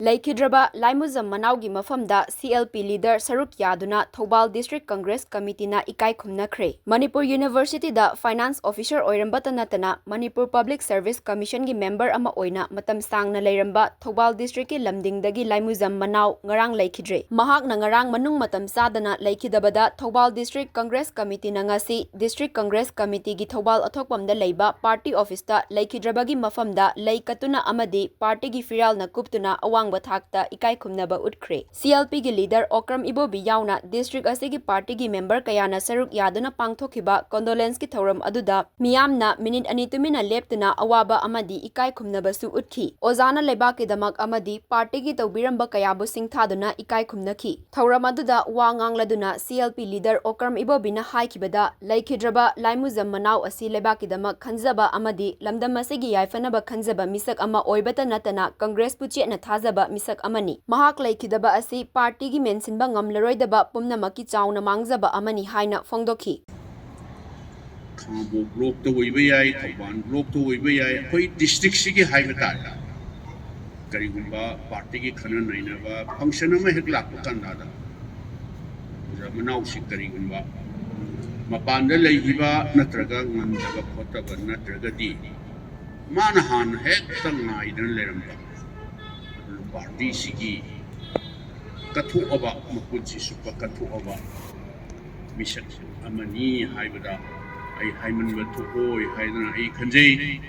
Leikhidre Laimujam Manao gi mafamda CLP Leader saruk yaduna Thoubal District Congress Committee na ikai khumnakhre. Manipur University da Finance Officer oirambatta nattana Manipur Public Service Commission gi member ama oina matam sangna leiramba Thoubal District ki Lamding dagi Laimujam Manao ngarang Leikhidre. Mahakna ngarang manung matam chadana leikhidabada Thoubal District Congress Committee na ngasi District Congress Committee gi Thoubal Athokpam da leiba party office da leikhidabagi mafamda kattuna amadi party gi firal na kuptuna awang bathakta ikai khumnaba utkhre. CLP gi Leader Okram Ibobi yauna district asigi party gi member kayana saruk yaduna pangthokhiba condolence ki thoram aduda miyamna minute ani tumina leptuna awaba amadi ikai khumnaba su utkhi. Ozana leba ke damak amadi party gi tawbiramba kayabu singthaduna ikai khumnakhi. Thoram aduda wa ngangladuna CLP Leader Okram Ibobi na haikibada Leikhidre Laimujam Manao asi leba ki damak khanjaba amadi lamdam asigi yaifanaba khanjaba misak ama oibata natana Congress puche na thajaba misak amani. Mahak leikhidaba asi party gi mensinba ngamlaroidaba pumnamaki chauna mangjaba amani haina fongdokhi. Khambo block to oiba yai, Thoban block to oiba yai, koi district sigi haiba tala. Karigumba party gi khana nainaba function ama hek lakpa kandada. Manao si karigumba mapanda leiba natraga ngandaga khotaba natraga di manahan hek tangaidan leiramba. Party sigi kathu aba mapunsi supa kathu aba misak amani haibada ai haiman bathu oi haidana ai khanjei